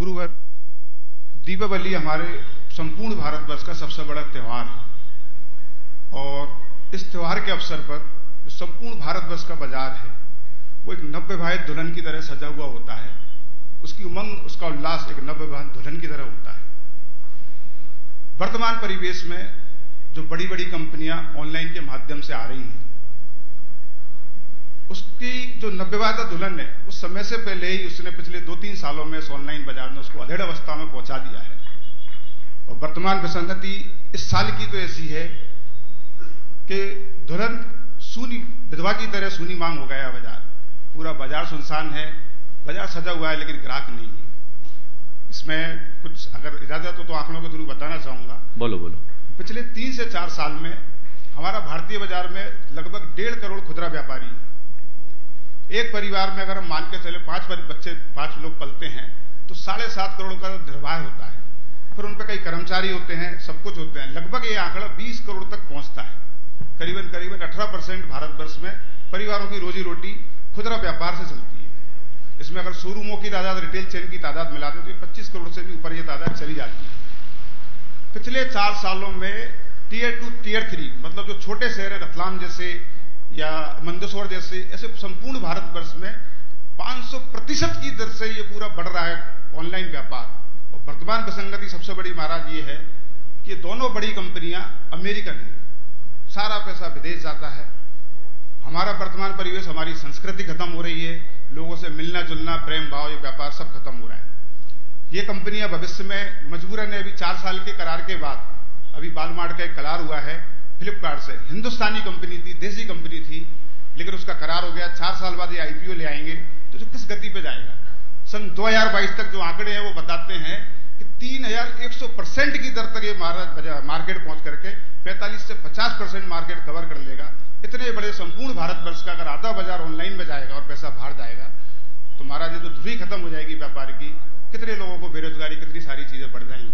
गुरुवर, दीपावली हमारे संपूर्ण भारतवर्ष का सबसे बड़ा त्यौहार है और इस त्यौहार के अवसर पर जो संपूर्ण भारतवर्ष का बाजार है वो एक नवविवाहित दुल्हन की तरह सजा हुआ होता है। उसकी उमंग, उसका उल्लास एक नवविवाहित दुल्हन की तरह होता है। वर्तमान परिवेश में जो बड़ी बड़ी कंपनियां ऑनलाइन के माध्यम से आ रही हैं, उसकी जो नवविवाहित दुल्हन है उस समय से पहले ही उसने पिछले 2-3 सालों में इस ऑनलाइन बाजार में उसको अधेड़ अवस्था में पहुंचा दिया है। और वर्तमान विसंगति इस साल की तो ऐसी है कि दुल्हन सूनी विधवा की तरह सूनी मांग हो गया बाजार। पूरा बाजार सुनसान है, बाजार सजा हुआ है लेकिन ग्राहक नहीं है। इसमें कुछ अगर इजाजत हो तो आंकड़ों के थ्रू बताना चाहूंगा। बोलो। पिछले 3 से 4 साल में हमारा भारतीय बाजार में लगभग 1.5 करोड़ खुदरा व्यापारी है। एक परिवार में अगर हम मान के चले 5 लोग पलते हैं तो 7.5 करोड़ का निर्वाह होता है। फिर उन पर कई कर्मचारी होते हैं, सब कुछ होते हैं। लगभग ये आंकड़ा 20 करोड़ तक पहुंचता है। करीबन 18% भारतवर्ष में परिवारों की रोजी रोटी खुदरा व्यापार से चलती है। इसमें अगर शोरूमों की तादाद, रिटेल चेन की तादाद मिलाते तो 25 करोड़ से भी ऊपर ये तादाद चली जाती है। पिछले 4 सालों में टियर 2, टियर 3 मतलब जो छोटे शहर है, रतलाम जैसे या मंदसौर जैसे, ऐसे संपूर्ण भारतवर्ष में 500% की दर से ये पूरा बढ़ रहा है ऑनलाइन व्यापार। और वर्तमान विसंगति सबसे बड़ी महाराज ये है कि दोनों बड़ी कंपनियां अमेरिकन हैं, सारा पैसा विदेश जाता है। हमारा वर्तमान परिवेश, हमारी संस्कृति खत्म हो रही है। लोगों से मिलना जुलना, प्रेम भाव, ये व्यापार सब खत्म हो रहा है। ये कंपनियां भविष्य में मजबूरन अभी 4 साल के करार के बाद, अभी वॉलमार्ट का एक करार हुआ है फ्लिपकार्ट से। हिंदुस्तानी कंपनी थी, देसी कंपनी थी, लेकिन उसका करार हो गया। 4 साल बाद ये आईपीओ ले आएंगे तो जो किस गति पे जाएगा। सन 2022 तक जो आंकड़े हैं वो बताते हैं कि 3100% की दर तक ये मार्केट पहुंच करके 45 से 50% मार्केट कवर कर लेगा। इतने बड़े संपूर्ण भारतवर्ष का अगर आधा बाजार ऑनलाइन में जाएगा और पैसा बाहर जाएगा तो महाराज ये तो धुरी खत्म हो जाएगी व्यापार की। कितने लोगों को बेरोजगारी, कितनी सारी चीजें बढ़ जाएंगी।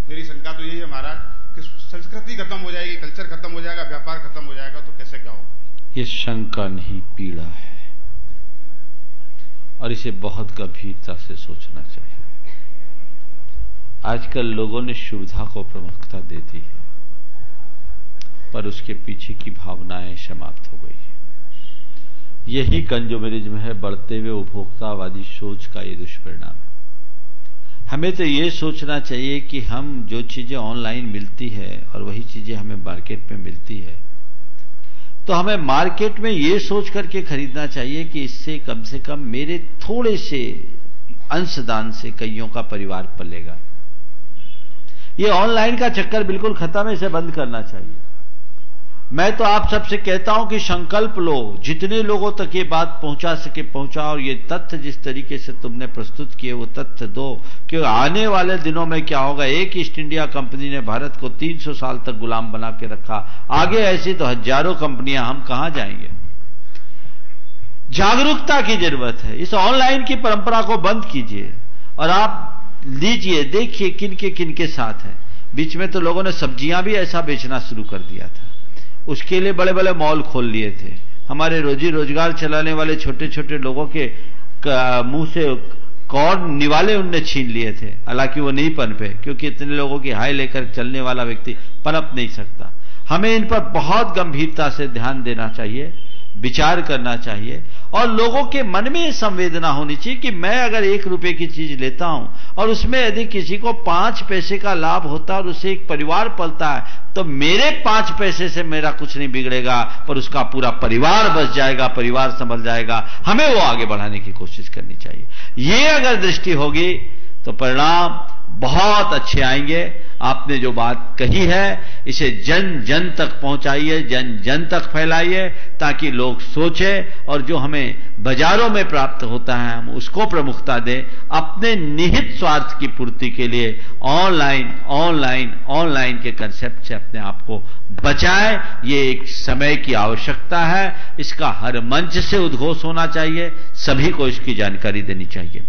मेरी शंका तो यही है महाराज कि संस्कृति खत्म हो जाएगी, कल्चर खत्म हो जाएगा, व्यापार खत्म हो जाएगा तो कैसे क्या होगा। ये शंका नहीं, पीड़ा है और इसे बहुत गंभीरता से सोचना चाहिए। आजकल लोगों ने सुविधा को प्रमुखता दे दी है पर उसके पीछे की भावनाएं समाप्त हो गई है। यही कंज्यूमरिज्म है, बढ़ते हुए उपभोक्तावादी सोच का ये दुष्परिणाम। हमें तो ये सोचना चाहिए कि हम जो चीजें ऑनलाइन मिलती है और वही चीजें हमें मार्केट में मिलती है तो हमें मार्केट में ये सोच करके खरीदना चाहिए कि इससे कम से कम मेरे थोड़े से अंशदान से कईयों का परिवार पलेगा। ये ऑनलाइन का चक्कर बिल्कुल खत्म है, इसे बंद करना चाहिए। मैं तो आप सबसे कहता हूं कि संकल्प लो, जितने लोगों तक ये बात पहुंचा सके पहुंचाओ। ये तथ्य जिस तरीके से तुमने प्रस्तुत किए वो तथ्य दो कि आने वाले दिनों में क्या होगा। एक ईस्ट इंडिया कंपनी ने भारत को 300 साल तक गुलाम बना के रखा, आगे ऐसी तो हजारों कंपनियां, हम कहां जाएंगे। जागरूकता की जरूरत है। इस ऑनलाइन की परंपरा को बंद कीजिए और आप लीजिए, देखिए किन के साथ है। बीच में तो लोगों ने सब्जियां भी ऐसा बेचना शुरू कर दिया था, उसके लिए बड़े बड़े मॉल खोल लिए थे। हमारे रोजी रोजगार चलाने वाले छोटे छोटे लोगों के मुंह से कौन निवाले उनने छीन लिए थे। हालांकि वो नहीं पनपे क्योंकि इतने लोगों की हाय लेकर चलने वाला व्यक्ति पनप नहीं सकता। हमें इन पर बहुत गंभीरता से ध्यान देना चाहिए, विचार करना चाहिए और लोगों के मन में संवेदना होनी चाहिए कि मैं अगर 1 रुपए की चीज लेता हूं और उसमें यदि किसी को 5 पैसे का लाभ होता है और उससे एक परिवार पलता है तो मेरे 5 पैसे से मेरा कुछ नहीं बिगड़ेगा पर उसका पूरा परिवार बच जाएगा, परिवार संभल जाएगा। हमें वो आगे बढ़ाने की कोशिश करनी चाहिए। ये अगर दृष्टि होगी तो परिणाम बहुत अच्छे आएंगे। आपने जो बात कही है इसे जन जन तक पहुंचाइए, जन जन तक फैलाइए ताकि लोग सोचें और जो हमें बाजारों में प्राप्त होता है हम उसको प्रमुखता दें। अपने निहित स्वार्थ की पूर्ति के लिए ऑनलाइन के कंसेप्ट से अपने आप को बचाएं। ये एक समय की आवश्यकता है, इसका हर मंच से उद्घोष होना चाहिए, सभी को इसकी जानकारी देनी चाहिए।